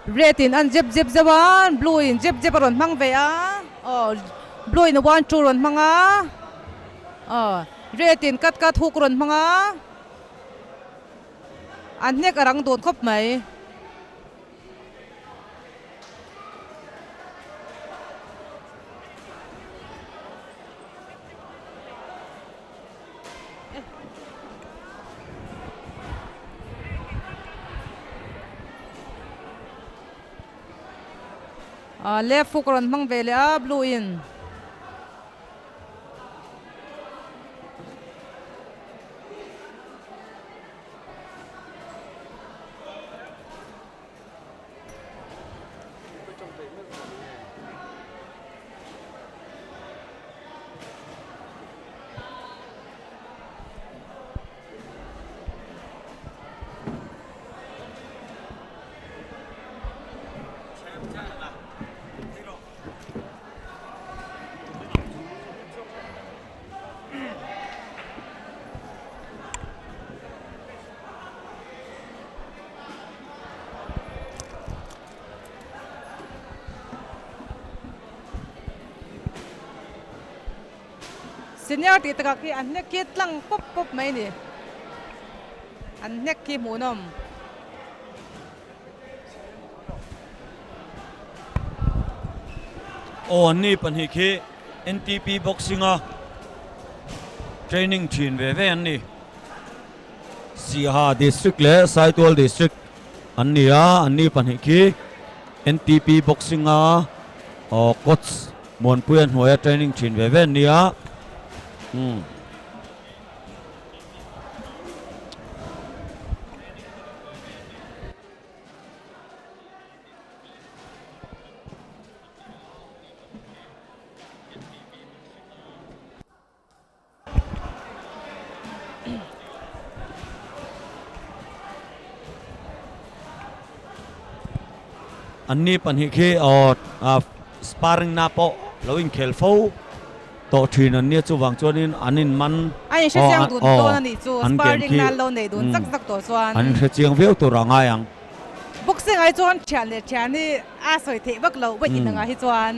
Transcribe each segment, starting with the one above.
red in an zip zip zawan, blue in zip zip ron mang ve a. Blue in one two ron mang a. Red in kat kat hook ron mang a. An nek arang don khop mai. Left hook ron mang ve le a blue in. Senior ti taka ki an nek kit lang pop pop mai ni. An nek ki munom. Ni pan hi khi NTP boxing training team ve ve an ni Siaha district le Saitual district an ni pan hi khi NTP boxing coach mon puyan hoya training team ve ve ni an ni pan hi khi sparring na po lowing khel fo to thin an ni chu wang chuan in anin man Ai se chiang dun to na ni chu sparring na lo nei dun tak tak to chuan an se chiang veu to ranga yang boxing ai chuan thian le thian ni a soi the bak lo we in nga hi chuan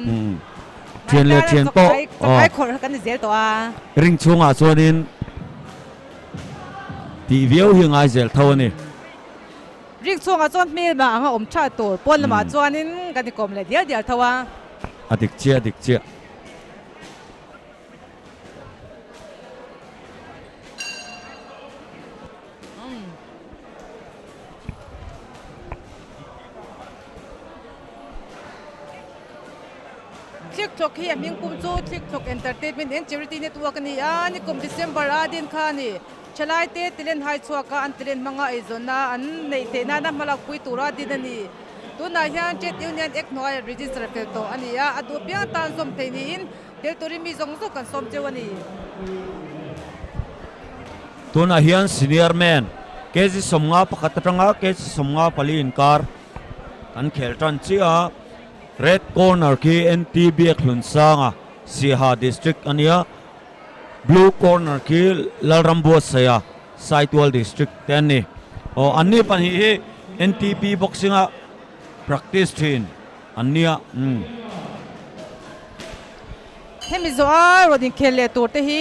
thian le thian po ai khor kan ni zel to a ring chunga chuan in ti veu hi ngai zel tho ni ring chunga chuan mil ma anga om tha tur pon lama chuan in kan ni kom le dial dial thawa adik chia TikTok hi aming kum chu TikTok Entertainment and Charity Network ni ani kum December adin khani chalai te tilen hai chuaka an tilen manga izona an nei te na na malak pui tura din ani tuna hian chet union ek noi register fel to ani a adu pia tan som theini in tel tori mi zong zo kan som chewani tuna hian senior man kezi somnga pakatanga kezi somnga pali inkar an khel tan chia red corner ki NT Biakhlunsanga Siaha district ania blue corner ki Lalrambuatsaiha Saitual district tani anni pan hi NTP boxing practice train ania hemi zo a rodin khele tur te hi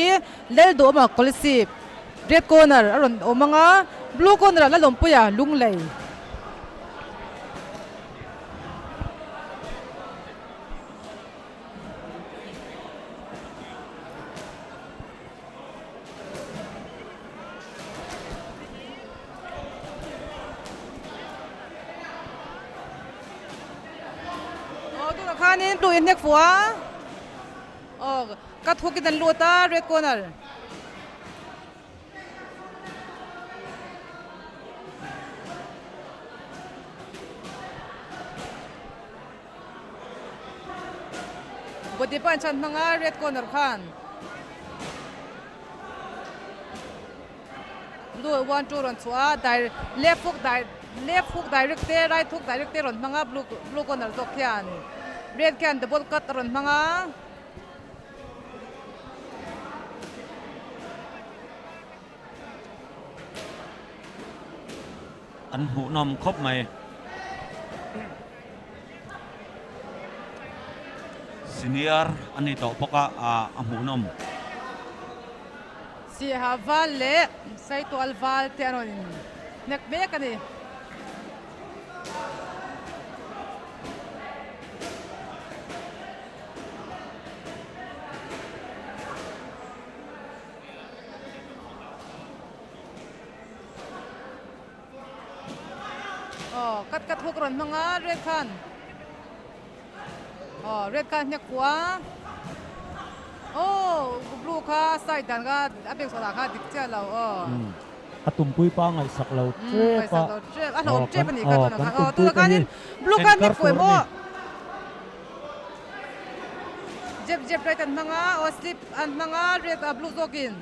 lel do ma kolsi red corner aron omanga blue corner la lompuya lunglei khanin blue in nek fuwa kat hukidan luta red corner body punch an mga red corner khan blue 1-2 ron chua left hook direct te right hook direct te ron mga blue corner tok hian red can double cut ron mga an hu nom khop mai senior ani to poka a hu nom Siaha val le Saitual val te anon nek me kani kat hook ron mga red can red can nek kwa blue ka side dan ka abeng soda ka dik cha lo atum pui pa ngai sak lo tre pa lo tre pa ni ka to na ka tu ka nin blue ka nek foi mo jeb right an mga slip an mga red blue zokin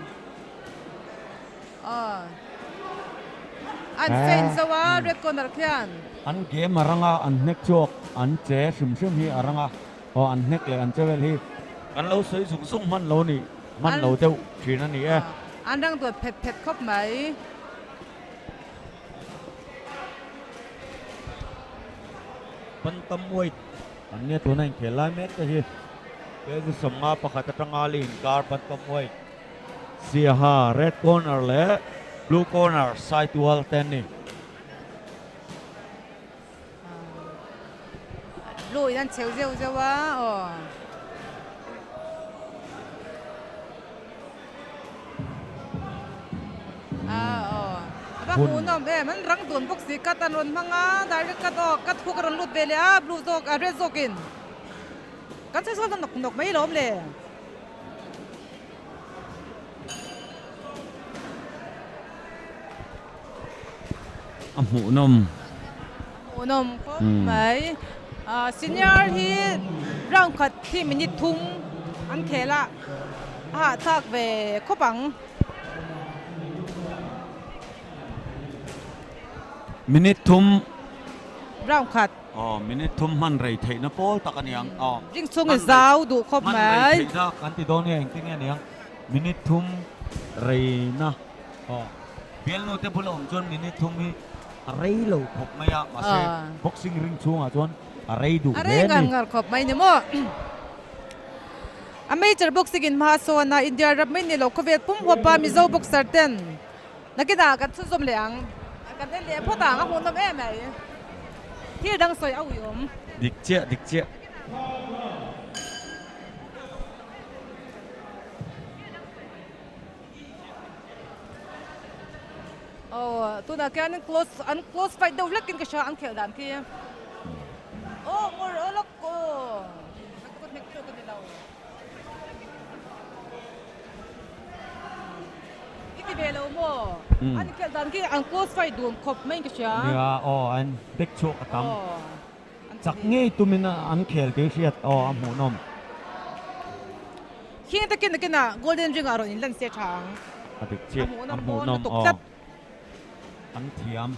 an fein sawa red corner khian an game aranga an nek chok an che shum hi aranga an nek le an chevel hi kan lo soi sung man lo ni man lo teu thin ani e an dang tu phet khop mai pan tam wai an ne tu nai khelai met ka hi ke ji somnga pakhat atanga lin kar pan tam wai Siaha red corner le blue corner Saitual ten ni blue yan cheu zewa ba hu nom man rang tun bok si kat an ron manga direct kat hook ron lut ve le blue zok red zokin kan sai so nok mai lom le am hu nom ko mai senior hi round cut thi minute thum an khela thak ve khopang minute thum round cut minute thum man rei thei na pol takaniang ring chung zau du khop man mai rei thei da kan ti don nge ting ani ang minute thum reina bial no te bulom chon minute thum hi rei lo khop maya ase boxing ring chung a chon rei du are ngar khop mai ni mo amateur boxing in mahaso na india rap mai ni lo khovet pum ho pa mi zo boxer ten nakida ka chu zom leang kan le phota nga hu nom em mai thi dang soi au yom dik che tu na kan close fight do lakin ka sha ang khel dan ki lok ko nakot nek to ko dilaw iti belo mo an khel dan ki ang close fight do khop mai ka sha ya an tek chok atam chak nge tumina an khel te hiat am hu nom khi ta kin na golden ring aro in lan se chang adik che am hu nom an thiam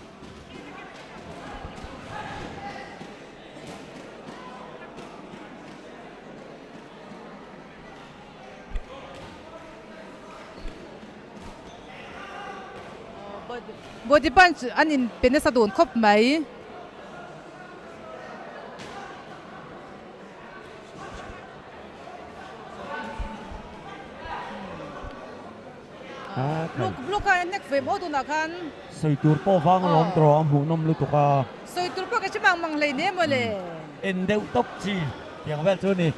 body punch an in penesa don khop mai blue ka nek ve mo tu na kan soi tur po wang lom tro am hu nom lu tu ka soi tur pa ka chimang mang lei ne mo le en deu top chi yang vel chu ni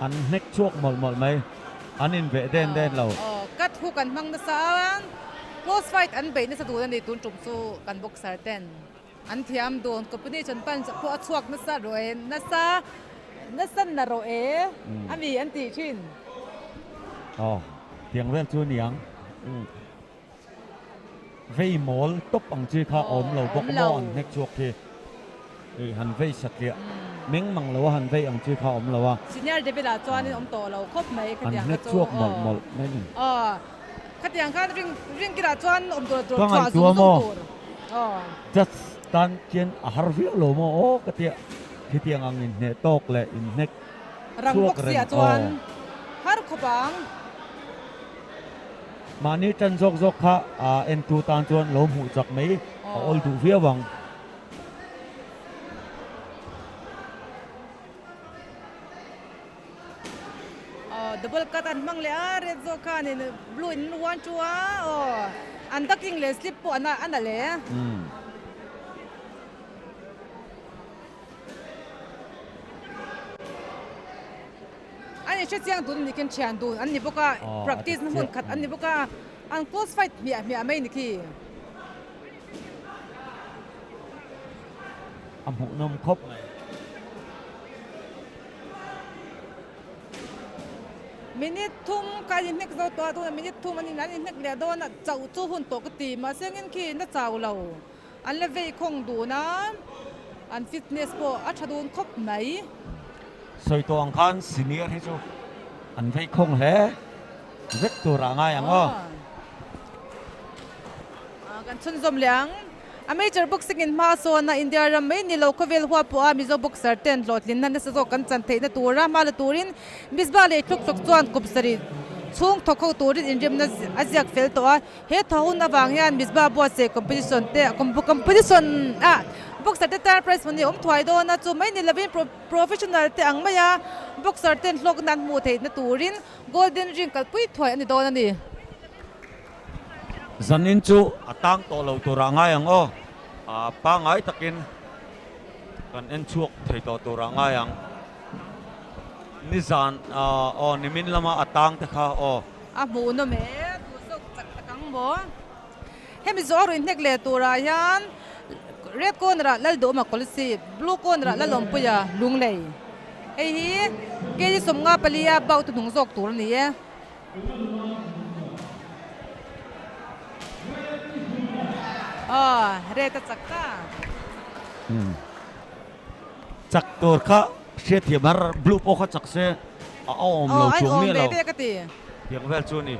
an nek chuak mol mai an in ve den lo kat hu kan mang na san close fight an be na sa du ni tun chum su kan boxer ten an thiam don company chan pan po chuak na sa roe na san na roe ami an ti chin tiếng vel chu niang vei mol top ang chi kha om lo bok mo an nek chuak ki han vei sat lia เม้งมังละว่าหันไปอังชื่อเขาอมละว่า สิเนี่ยเดี๋ยวเวลาจวนนี่อมโตเราครบไหมข อัน ยัน เน็ ก็ ก โจ ช่วงหมดไม่หนึ่ง ขยันก็เรื่องกีฬาจวนอมตัว ก็ไง สู ตัว ง โม อ๋อ จะตันเกียนอาหารวิโลโมโอ้กะเตียที่เตียงอังอินเนตกเลยอินเน็ก รังพกเสียจวนฮาร์ขบัง มานี่จันซกค่ะเอ็นตูตานจวนโลมหูจักไหมเอาอลดูเฟียวัง ดับเบิลกัดอันมังเลยเรดโซคานี่บลูอินวันชัวอันตักยิงเลยสลิปปอันนั้นเลยอันนี้เชื่อเสียงดูนี่กันเชียนดูอันนี้พวก practice นู่นขัดอันนี้พวกอัน close fight มีไม่นี่คือ อำหูนมครบ มินิทุ่มการยิงเน็กตัวมินิทุ่มอันนี้นั้นยิงเน็กเดียดโดนเจ้าจูหุ่นตกตีมาเสียงยิงขี้น่าเจ้าเราอันเลเวลคงดูนะอันฟิตเนสโปอัชดูนครบไหม สวยตัวอังคารซีเนียร์ให้จูอันไปคงแห่เวกตัวร่างไงยังวะ กันชุนสมเหลียงอเมริกาบ็อกซิ่งอินมาโซนอินเดียรำไม่นี่เราก็เวลหัวปัวมิโซบ็อกเซอร์เทนหลอดลินนั่นจะส่งกันจันเทนตัวรามาลตูรินมิสบาเลทุกสุกจวนกุบสริช่วงทอกเขาตัวรินอินริมนัสอาเซียเฟลตัวเฮทหุ่นอวังยันมิสบาบัวเซคอมเพติชันเตะคอมเพติชันบ็อกเซอร์เตนไพรส์วันนี้ถอยโดนนะจูไม่นี่เลวินโปรเฟชชั่นอลเตะอังไม่ยาบ็อกเซอร์เทนโลกนั้นมูเทนตัวรินโกลเด้นริงกัลปุยถอยอันนี้โดนนี่จันนินจูตั้งโตเราตัวร่างไงยังป้าไงตะกินกันเอ็นชวกที่ตัวร่างไงยังนิสันนิมินละมาตั้งแต่ข้าหมูนเมตัวสุกจักตะกังบ่เฮมิจอรุนเนกเลตัวรายันเรดโกนระลัลโดมาคอลซีบลูโกนระลัลลมปุยาลุงเลยเฮ้ยเกจิสมงาปลียาเบาตุนงซอกตัวนี้เรตจักก้าจักตัวข้าเสียที่มันบลูโปข้าจักเสียเอาเราช่วงนี้เราเบเบกติยังเวลจูนี่